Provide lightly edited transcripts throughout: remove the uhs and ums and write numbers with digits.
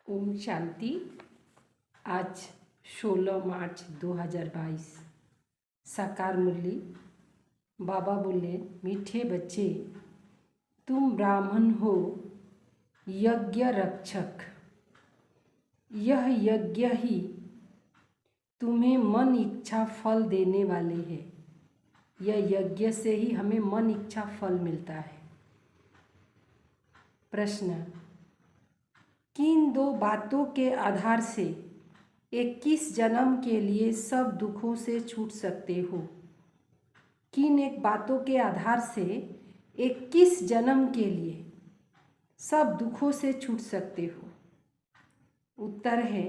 ओम शांति। आज 16 मार्च 2022। साकार मुरली। बाबा बोले, मीठे बच्चे, तुम ब्राह्मण हो, यज्ञ रक्षक। यह यज्ञ ही तुम्हें मन इच्छा फल देने वाले हैं। यह यज्ञ से ही हमें मन इच्छा फल मिलता है। प्रश्न, किन दो बातों के आधार से 21 जन्म के लिए सब दुखों से छूट सकते हो? किन एक बातों के आधार से 21 जन्म के लिए सब दुखों से छूट सकते हो? उत्तर है,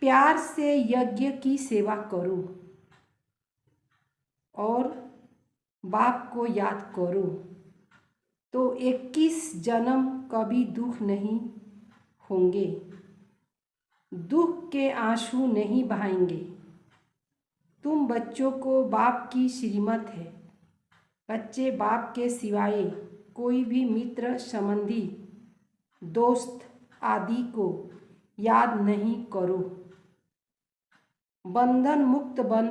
प्यार से यज्ञ की सेवा करो और बाप को याद करो, तो 21 जन्म कभी दुख नहीं होंगे, दुख के आंसू नहीं बहाएंगे। तुम बच्चों को बाप की श्रीमत है। बच्चे बाप के सिवाय कोई भी मित्र, संबंधी, दोस्त आदि को याद नहीं करो। बंधन मुक्त बन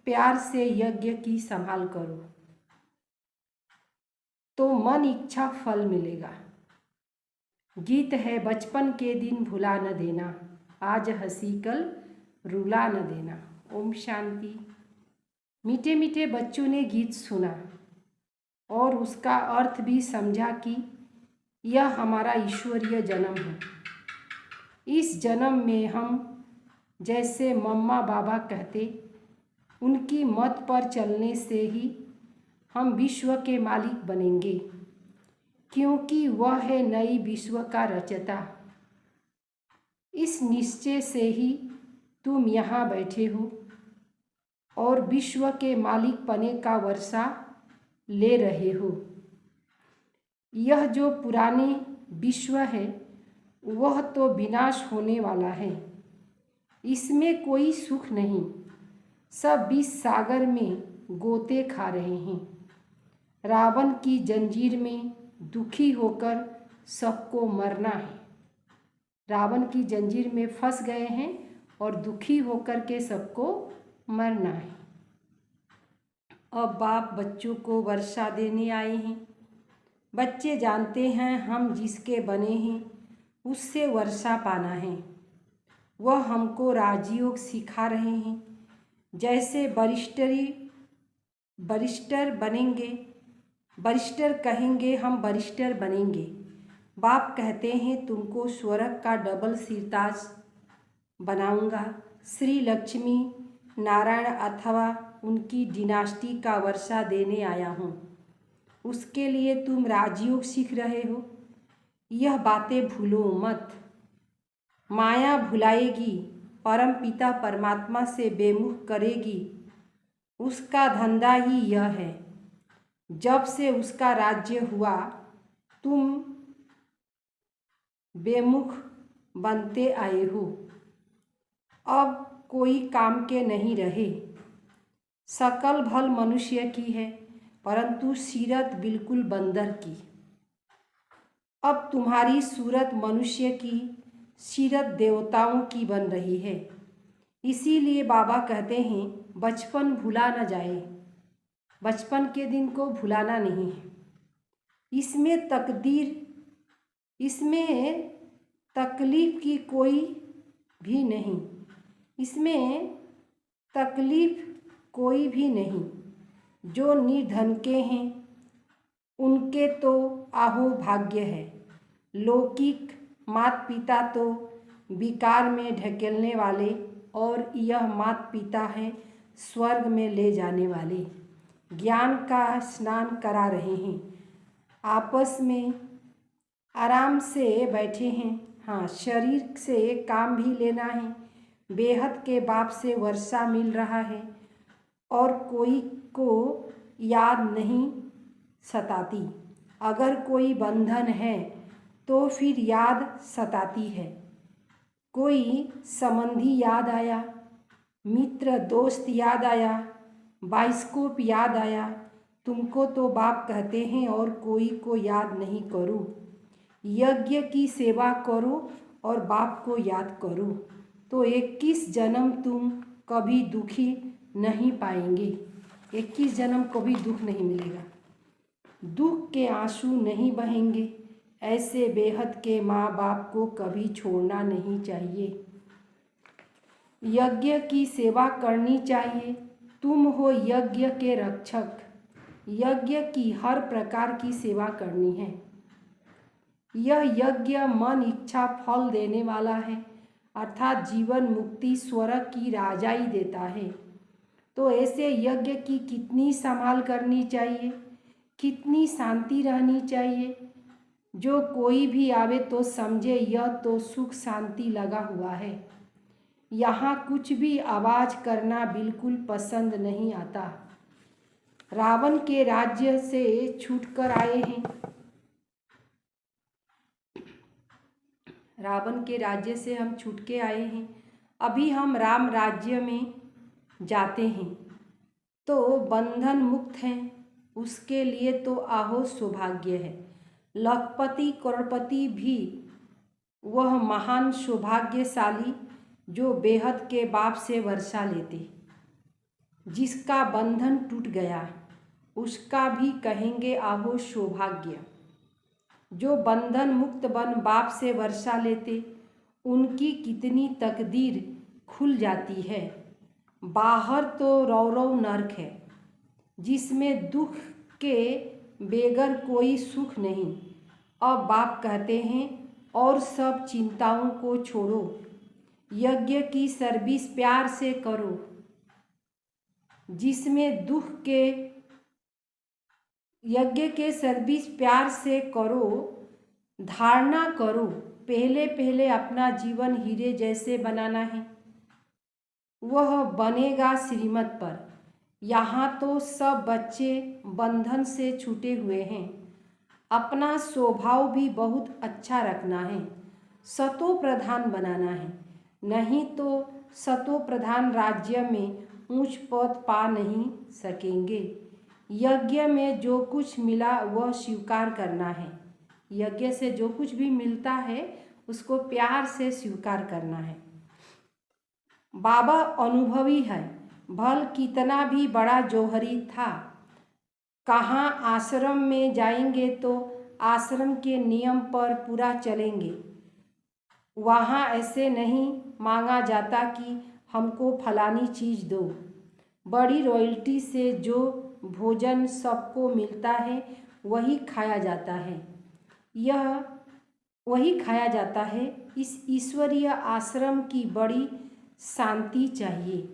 प्यार से यज्ञ की संभाल करो, तो मन इच्छा फल मिलेगा। गीत है, बचपन के दिन भुला न देना, आज हंसी कल रुला न देना। ओम शांति। मीठे मीठे बच्चों ने गीत सुना और उसका अर्थ भी समझा कि यह हमारा ईश्वरीय जन्म है। इस जन्म में हम जैसे मम्मा बाबा कहते, उनकी मत पर चलने से ही हम विश्व के मालिक बनेंगे, क्योंकि वह है नई विश्व का रचयिता। इस निश्चय से ही तुम यहाँ बैठे हो और विश्व के मालिक पने का वर्षा ले रहे हो। यह जो पुराने विश्व है वह तो विनाश होने वाला है, इसमें कोई सुख नहीं। सब विष सागर में गोते खा रहे हैं। रावण की जंजीर में दुखी होकर सबको मरना है। रावण की जंजीर में फंस गए हैं और दुखी होकर के सबको मरना है। अब बाप बच्चों को वर्षा देने आए हैं। बच्चे जानते हैं हम जिसके बने हैं उससे वर्षा पाना है। वह हमको राजयोग सिखा रहे हैं। जैसे वरिष्ठर बनेंगे, वरिष्ठर कहेंगे हम वरिष्ठर बनेंगे। बाप कहते हैं तुमको स्वर्ग का डबल सिरताज बनाऊंगा। श्री लक्ष्मी नारायण अथवा उनकी डिनास्टी का वर्षा देने आया हूँ। उसके लिए तुम राजयोग सीख रहे हो। यह बातें भूलो मत। माया भुलाएगी, परम पिता परमात्मा से बेमुख करेगी। उसका धंधा ही यह है। जब से उसका राज्य हुआ तुम बेमुख बनते आए हो। अब कोई काम के नहीं रहे। सकल भल मनुष्य की है, परंतु सीरत बिल्कुल बंदर की। अब तुम्हारी सूरत मनुष्य की, सीरत देवताओं की बन रही है। इसीलिए बाबा कहते हैं बचपन भुला न जाए। बचपन के दिन को भुलाना नहीं है। इसमें तकलीफ की कोई भी नहीं। इसमें तकलीफ कोई भी नहीं। जो निर्धन के हैं उनके तो आहो भाग्य है। लौकिक माता पिता तो विकार में ढकेलने वाले, और यह माता पिता हैं स्वर्ग में ले जाने वाले। ज्ञान का स्नान करा रहे हैं। आपस में आराम से बैठे हैं। हाँ, शरीर से काम भी लेना है। बेहद के बाप से वर्षा मिल रहा है और कोई को याद नहीं सताती। अगर कोई बंधन है तो फिर याद सताती है। कोई संबंधी याद आया, मित्र दोस्त याद आया, बाइस्कोप याद आया, तुमको तो बाप कहते हैं और कोई को याद नहीं करो। यज्ञ की सेवा करो और बाप को याद करो, तो 21 जन्म तुम कभी दुखी नहीं पाएंगे। 21 जन्म कभी दुख नहीं मिलेगा, दुख के आंसू नहीं बहेंगे। ऐसे बेहद के माँ बाप को कभी छोड़ना नहीं चाहिए। यज्ञ की सेवा करनी चाहिए, तुम हो यज्ञ के रक्षक। यज्ञ की हर प्रकार की सेवा करनी है। यह यज्ञ मन इच्छा फल देने वाला है, अर्थात जीवन मुक्ति स्वर्ग की राजाई देता है। तो ऐसे यज्ञ की कितनी संभाल करनी चाहिए, कितनी शांति रहनी चाहिए। जो कोई भी आवे तो समझे यह तो सुख शांति लगा हुआ है। यहाँ कुछ भी आवाज़ करना बिल्कुल पसंद नहीं आता। रावण के राज्य से छूटकर आए हैं, रावण के राज्य से हम छूट के आए हैं। अभी हम राम राज्य में जाते हैं तो बंधन मुक्त हैं, उसके लिए तो आहो सौभाग्य है। लखपति करोड़पति भी वह महान सौभाग्यशाली जो बेहद के बाप से वर्षा लेते। जिसका बंधन टूट गया उसका भी कहेंगे आहो सौभाग्य। जो बंधन मुक्त बन बाप से वर्षा लेते उनकी कितनी तकदीर खुल जाती है। बाहर तो रौरव नरक है जिसमें दुख के बेगर कोई सुख नहीं। अब बाप कहते हैं और सब चिंताओं को छोड़ो, यज्ञ की सर्विस प्यार से करो। जिसमें दुख के यज्ञ के सर्विस प्यार से करो, धारणा करो पहले पहले अपना जीवन हीरे जैसे बनाना है, वह बनेगा श्रीमत पर। यहाँ तो सब बच्चे बंधन से छूटे हुए हैं। अपना स्वभाव भी बहुत अच्छा रखना है, सतो प्रधान बनाना है, नहीं तो सतो प्रधान राज्य में ऊंच पद पा नहीं सकेंगे। यज्ञ में जो कुछ मिला वह स्वीकार करना है। यज्ञ से जो कुछ भी मिलता है उसको प्यार से स्वीकार करना है। बाबा अनुभवी है, भल कितना भी बड़ा जौहरी था। कहाँ आश्रम में जाएंगे तो आश्रम के नियम पर पूरा चलेंगे। वहाँ ऐसे नहीं मांगा जाता कि हमको फलानी चीज़ दो। बड़ी रॉयल्टी से जो भोजन सबको मिलता है वही खाया जाता है, यह वही खाया जाता है। इस ईश्वरीय आश्रम की बड़ी शांति चाहिए।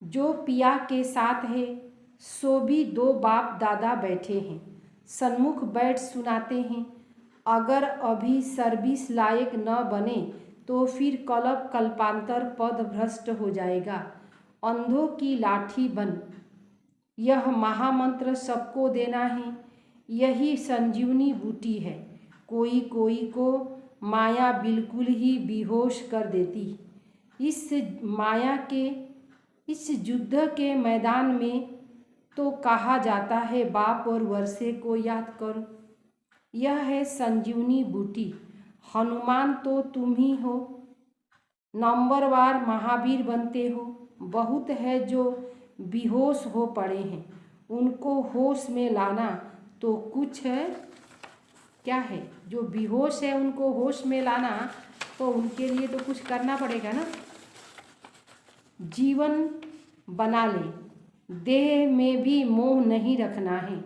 जो पिया के साथ है सो भी दो बाप दादा बैठे हैं, सन्मुख बैठ सुनाते हैं। अगर अभी सर्विस लायक न बने तो फिर कल्प कल्पांतर पद भ्रष्ट हो जाएगा। अंधों की लाठी बन, यह महामंत्र सबको देना है। यही संजीवनी बूटी है। कोई कोई को माया बिल्कुल ही बेहोश कर देती। इस माया के इस युद्ध के मैदान में तो कहा जाता है बाप और वर्षे को याद करो। यह है संजीवनी बूटी। हनुमान तो तुम ही हो, नंबरवार महावीर बनते हो। बहुत है जो बेहोश हो पड़े हैं, उनको होश में लाना तो कुछ है क्या है। जो बेहोश है उनको होश में लाना तो उनके लिए तो कुछ करना पड़ेगा ना। जीवन बना ले, देह में भी मोह नहीं रखना है।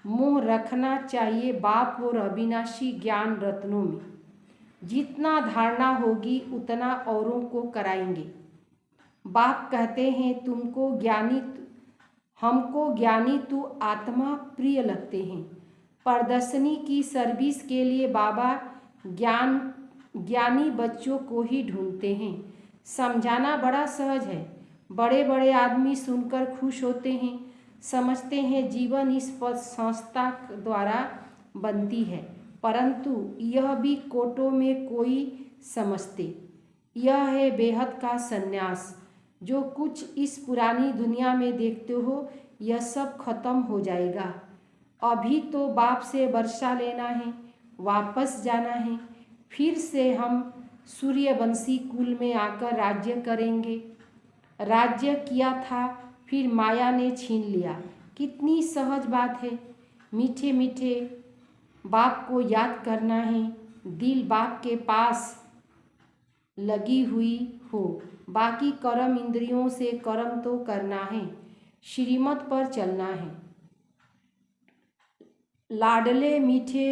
मोह रखना चाहिए बाप और अविनाशी ज्ञान रत्नों में। जितना धारणा होगी उतना औरों को कराएंगे। बाप कहते हैं तुमको ज्ञानी, हमको ज्ञानी तू आत्मा प्रिय लगते हैं। प्रदर्शनी की सर्विस के लिए बाबा ज्ञानी बच्चों को ही ढूंढते हैं। समझाना बड़ा सहज है, बड़े बड़े आदमी सुनकर खुश होते हैं, समझते हैं जीवन इस पद संस्था द्वारा बनती है, परंतु यह भी कोटों में कोई समझते। यह है बेहद का संन्यास। जो कुछ इस पुरानी दुनिया में देखते हो यह सब खत्म हो जाएगा। अभी तो बाप से वर्षा लेना है, वापस जाना है। फिर से हम सूर्यवंशी कुल में आकर राज्य करेंगे। राज्य किया था, फिर माया ने छीन लिया। कितनी सहज बात है। मीठे मीठे बाप को याद करना है। दिल बाप के पास लगी हुई हो। बाकी कर्म इंद्रियों से कर्म तो करना है, श्रीमत पर चलना है। लाडले मीठे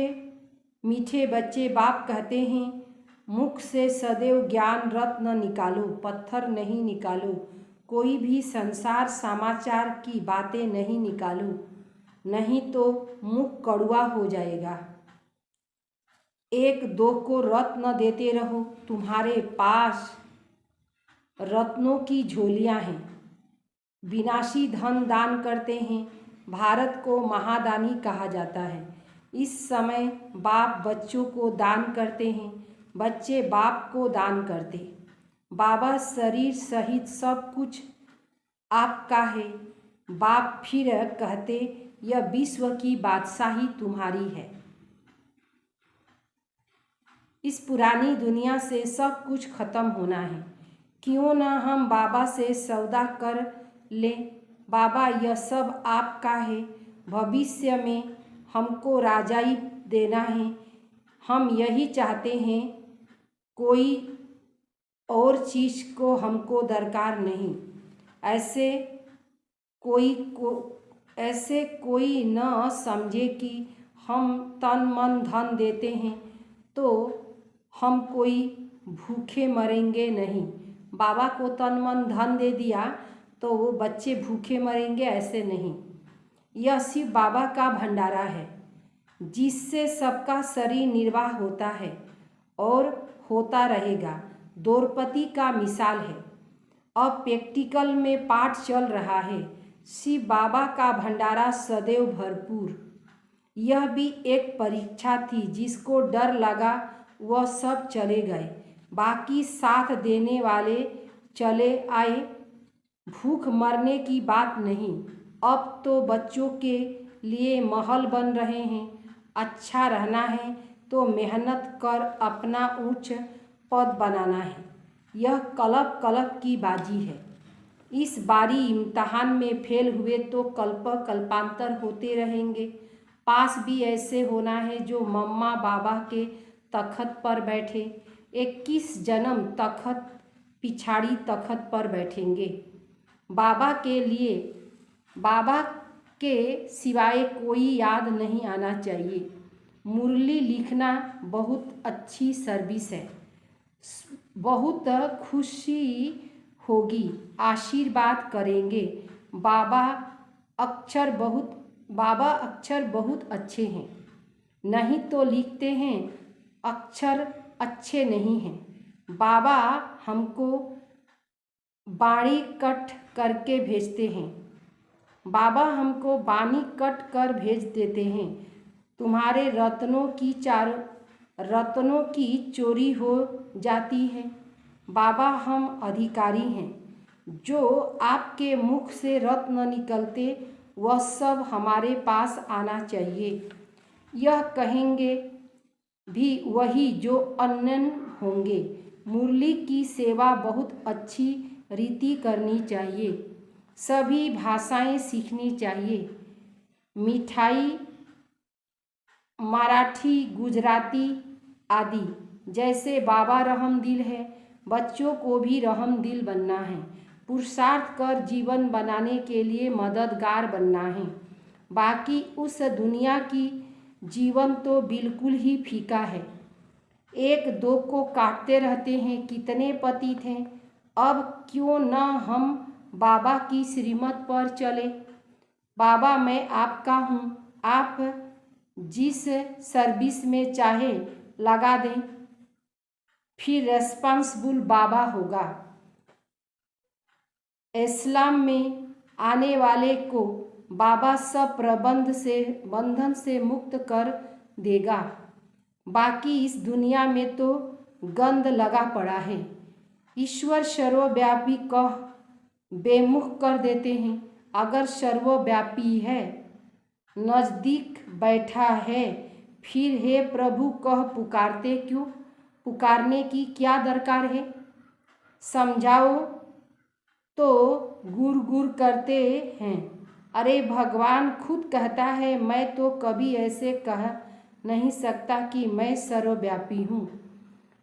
मीठे बच्चे बाप कहते हैं, मुख से सदैव ज्ञान रत्न निकालो, पत्थर नहीं निकालो। कोई भी संसार समाचार की बातें नहीं निकालो, नहीं तो मुख कड़वा हो जाएगा। एक दो को रत्न देते रहो। तुम्हारे पास रत्नों की झोलियां हैं। विनाशी धन दान करते हैं। भारत को महादानी कहा जाता है। इस समय बाप बच्चों को दान करते हैं, बच्चे बाप को दान करते। बाबा शरीर सहित सब कुछ आपका है। बाप फिर कहते, यह विश्व की बादशाही तुम्हारी है। इस पुरानी दुनिया से सब कुछ खत्म होना है। क्यों ना हम बाबा से सौदा कर लें। बाबा, यह सब आपका है। भविष्य में हमको राजाई देना है। हम यही चाहते हैं, कोई और चीज़ को हमको दरकार नहीं। ऐसे कोई न समझे कि हम तन मन धन देते हैं तो हम कोई भूखे मरेंगे नहीं। बाबा को तन मन धन दे दिया तो वो बच्चे भूखे मरेंगे, ऐसे नहीं। यह शिव बाबा का भंडारा है, जिससे सबका शरीर निर्वाह होता है और होता रहेगा। द्रौपदी का मिसाल है। अब प्रैक्टिकल में पाठ चल रहा है। शिव बाबा का भंडारा सदैव भरपूर। यह भी एक परीक्षा थी। जिसको डर लगा वह सब चले गए, बाकी साथ देने वाले चले आए। भूख मरने की बात नहीं। अब तो बच्चों के लिए महल बन रहे हैं। अच्छा रहना है तो मेहनत कर अपना ऊंच पद बनाना है। यह कल्प कल्प की बाजी है। इस बारी इम्तहान में फेल हुए तो कल्पांतर होते रहेंगे। पास भी ऐसे होना है जो मम्मा बाबा के तखत पर बैठे। 21 जन्म तखत पिछाड़ी तखत पर बैठेंगे। बाबा के सिवाय कोई याद नहीं आना चाहिए। मुरली लिखना बहुत अच्छी सर्विस है। बहुत खुशी होगी, आशीर्वाद करेंगे। बाबा अक्षर बहुत अच्छे हैं, नहीं तो लिखते हैं अक्षर अच्छे नहीं हैं। बाबा हमको बाणी कट करके भेजते हैं। बाबा हमको बाणी कट कर भेज देते हैं। तुम्हारे रत्नों की चोरी हो जाती है। बाबा, हम अधिकारी हैं। जो आपके मुख से रत्न निकलते वह सब हमारे पास आना चाहिए। यह कहेंगे भी वही जो अनन्य होंगे। मुरली की सेवा बहुत अच्छी रीति करनी चाहिए। सभी भाषाएं सीखनी चाहिए। मिठाई, मराठी, गुजराती आदि। जैसे बाबा रहमदिल है, बच्चों को भी रहमदिल बनना है। पुरुषार्थ कर जीवन बनाने के लिए मददगार बनना है। बाकी उस दुनिया की जीवन तो बिल्कुल ही फीका है। एक दो को काटते रहते हैं। कितने पति थे। अब क्यों न हम बाबा की श्रीमत पर चले। बाबा, मैं आपका हूँ। आप जिस सर्विस में चाहे लगा दें, फिर रेस्पॉन्सिबल बाबा होगा। इस्लाम में आने वाले को बाबा सब बंधन से मुक्त कर देगा। बाकी इस दुनिया में तो गंध लगा पड़ा है। ईश्वर सर्वव्यापी कह बेमुख कर देते हैं। अगर सर्वव्यापी है नज़दीक बैठा है, फिर हे प्रभु कह पुकारते क्यों? पुकारने की क्या दरकार है? समझाओ तो गुर गुर करते हैं। अरे भगवान खुद कहता है, मैं तो कभी ऐसे कह नहीं सकता कि मैं सर्वव्यापी हूँ।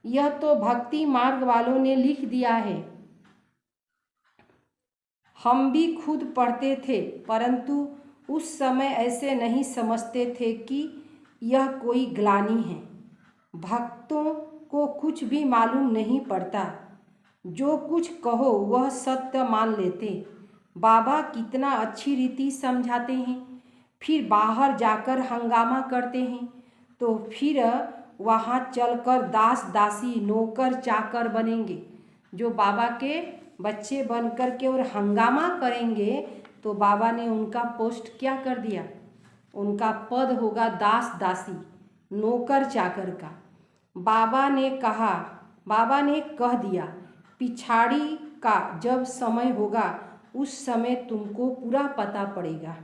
यह तो भक्ति मार्ग वालों ने लिख दिया है। हम भी खुद पढ़ते थे, परंतु उस समय ऐसे नहीं समझते थे कि यह कोई ग्लानि है। भक्तों को कुछ भी मालूम नहीं पड़ता, जो कुछ कहो वह सत्य मान लेते। बाबा कितना अच्छी रीति समझाते हैं, फिर बाहर जाकर हंगामा करते हैं, तो फिर वहाँ चलकर दास दासी नौकर चाकर बनेंगे। जो बाबा के बच्चे बन कर के और हंगामा करेंगे तो बाबा ने उनका पोस्ट क्या कर दिया? उनका पद होगा दास दासी नौकर चाकर का। बाबा ने कह दिया, पिछाड़ी का जब समय होगा उस समय तुमको पूरा पता पड़ेगा।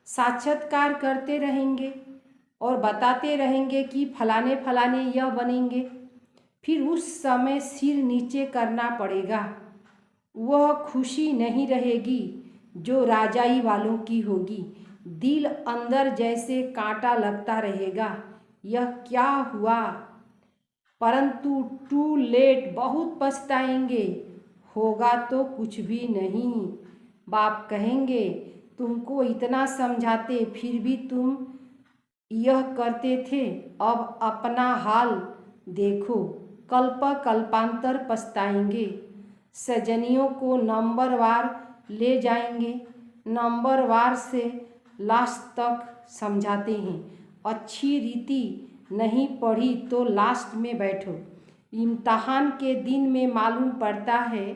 साक्षात्कार करते रहेंगे और बताते रहेंगे कि फलाने फलाने यह बनेंगे, फिर उस समय सिर नीचे करना पड़ेगा। वह खुशी नहीं रहेगी जो राजाई वालों की होगी। दिल अंदर जैसे कांटा लगता रहेगा, यह क्या हुआ? परंतु टू लेट, बहुत पछताएंगे। होगा तो कुछ भी नहीं। बाप कहेंगे, तुमको इतना समझाते फिर भी तुम यह करते थे, अब अपना हाल देखो, कल्प कल्पांतर पछताएंगे। सजनियों को नंबरवार ले जाएंगे, नंबरवार से लास्ट तक समझाते हैं। अच्छी रीति नहीं पढ़ी तो लास्ट में बैठो। इम्तहान के दिन में मालूम पड़ता है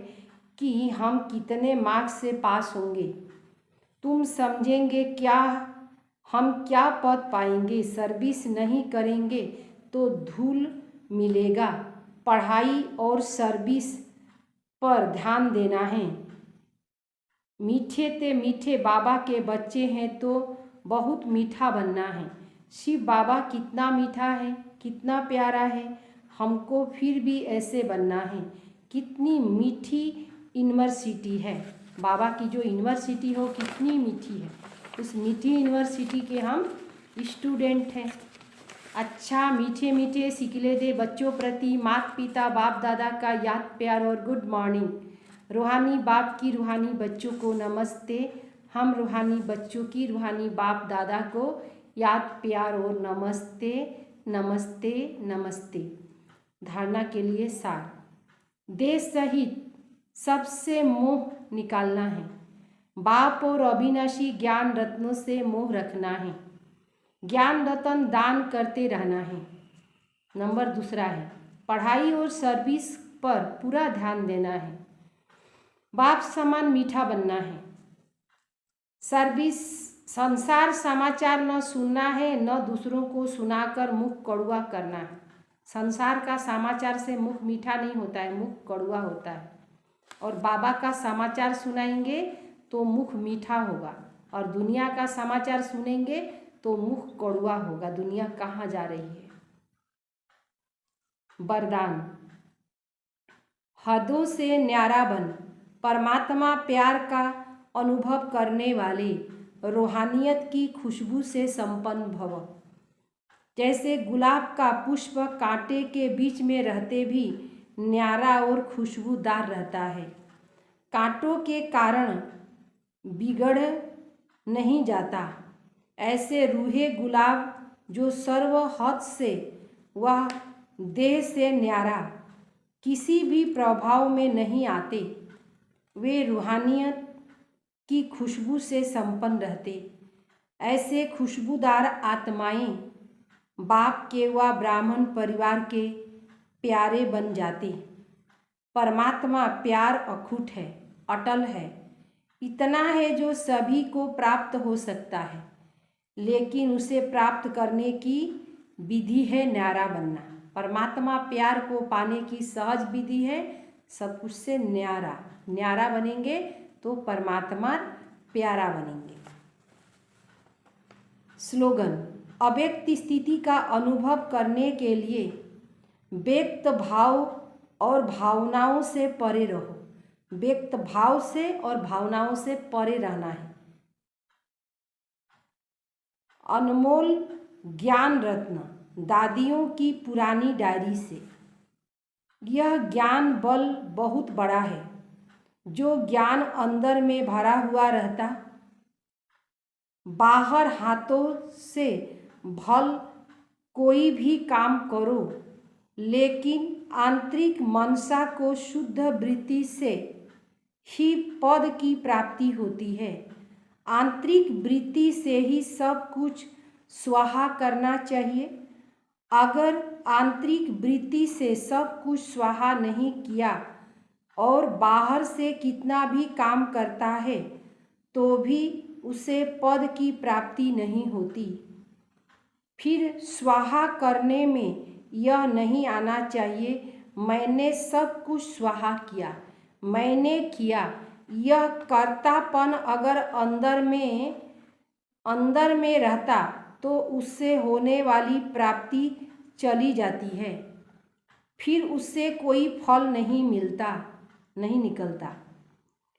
कि हम कितने मार्क्स से पास होंगे। तुम समझेंगे क्या, हम क्या पद पाएंगे। सर्विस नहीं करेंगे तो धूल मिलेगा। पढ़ाई और सर्विस पर ध्यान देना है। मीठे ते मीठे बाबा के बच्चे हैं तो बहुत मीठा बनना है। शिव बाबा कितना मीठा है, कितना प्यारा है, हमको फिर भी ऐसे बनना है। कितनी मीठी यूनिवर्सिटी है, बाबा की जो यूनिवर्सिटी हो कितनी मीठी है, उस मीठी यूनिवर्सिटी के हम स्टूडेंट हैं। अच्छा मीठे मीठे सिकले दे बच्चों प्रति माता पिता बाप दादा का याद प्यार और गुड मॉर्निंग। रूहानी बाप की रूहानी बच्चों को नमस्ते। हम रूहानी बच्चों की रूहानी बाप दादा को याद प्यार और नमस्ते नमस्ते नमस्ते। धारणा के लिए सार, देश सहित सबसे मोह निकालना है। बाप और अविनाशी ज्ञान रत्नों से मोह रखना है। ज्ञान रतन दान करते रहना है। नंबर दूसरा है, पढ़ाई और सर्विस पर पूरा ध्यान देना है। बाप समान मीठा बनना है। सर्विस, संसार समाचार न सुनना है, न दूसरों को सुनाकर मुख कड़वा करना है। संसार का समाचार से मुख मीठा नहीं होता है, मुख कड़वा होता है। और बाबा का समाचार सुनाएंगे तो मुख मीठा होगा, और दुनिया का समाचार सुनेंगे तो मुख कड़वा होगा। दुनिया कहाँ जा रही है? वरदान, हदों से न्यारा बन, परमात्मा प्यार का अनुभव करने वाले, रूहानियत की खुशबू से संपन्न भव। जैसे गुलाब का पुष्प कांटे के बीच में रहते भी न्यारा और खुशबूदार रहता है, कांटों के कारण बिगड़ नहीं जाता। ऐसे रूहे गुलाब जो सर्व हद से वह देह से न्यारा, किसी भी प्रभाव में नहीं आते, वे रूहानियत की खुशबू से संपन्न रहते। ऐसे खुशबूदार आत्माएं बाप के व ब्राह्मण परिवार के प्यारे बन जाते। परमात्मा प्यार अखूट है, अटल है। इतना है जो सभी को प्राप्त हो सकता है, लेकिन उसे प्राप्त करने की विधि है न्यारा बनना। परमात्मा प्यार को पाने की सहज विधि है, सब कुछ से न्यारा बनेंगे तो परमात्मा प्यारा बनेंगे। स्लोगन: अव्यक्त स्थिति का अनुभव करने के लिए व्यक्त भाव और भावनाओं से परे रहो। व्यक्त भाव से और भावनाओं से परे रहना है। अनमोल ज्ञान रत्न, दादियों की पुरानी डायरी से। यह ज्ञान बल बहुत बड़ा है। जो ज्ञान अंदर में भरा हुआ रहता, बाहर हाथों से भल कोई भी काम करो, लेकिन आंतरिक मनसा को शुद्ध वृत्ति से ही पद की प्राप्ति होती है। आंतरिक वृत्ति से ही सब कुछ स्वाहा करना चाहिए। अगर आंतरिक वृत्ति से सब कुछ स्वाहा नहीं किया और बाहर से कितना भी काम करता है तो भी उसे पद की प्राप्ति नहीं होती। फिर स्वाहा करने में यह नहीं आना चाहिए मैंने सब कुछ स्वाहा किया, मैंने किया। यह कर्तापन अगर अंदर में रहता तो उससे होने वाली प्राप्ति चली जाती है, फिर उससे कोई फल नहीं निकलता।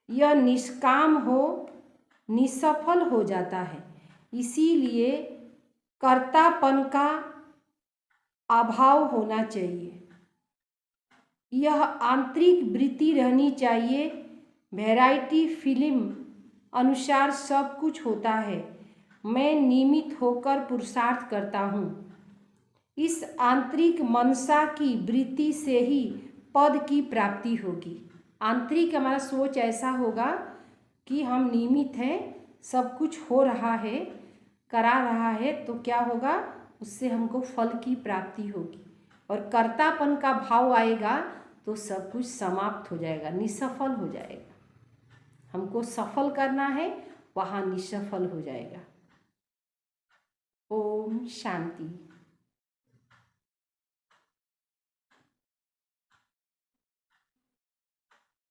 यह निष्काम हो निसफल हो जाता है। इसीलिए कर्तापन का अभाव होना चाहिए। यह आंतरिक वृत्ति रहनी चाहिए। वैरायटी फिल्म अनुसार सब कुछ होता है। मैं नियमित होकर पुरुषार्थ करता हूँ। इस आंतरिक मनसा की वृत्ति से ही पद की प्राप्ति होगी। आंतरिक हमारा सोच ऐसा होगा कि हम नियमित हैं, सब कुछ हो रहा है, करा रहा है, तो क्या होगा, उससे हमको फल की प्राप्ति होगी। और कर्तापन का भाव आएगा तो सब कुछ समाप्त हो जाएगा, निसफल हो जाएगा। हमको सफल करना है, वहाँ निसफल हो जाएगा। ओम शांति।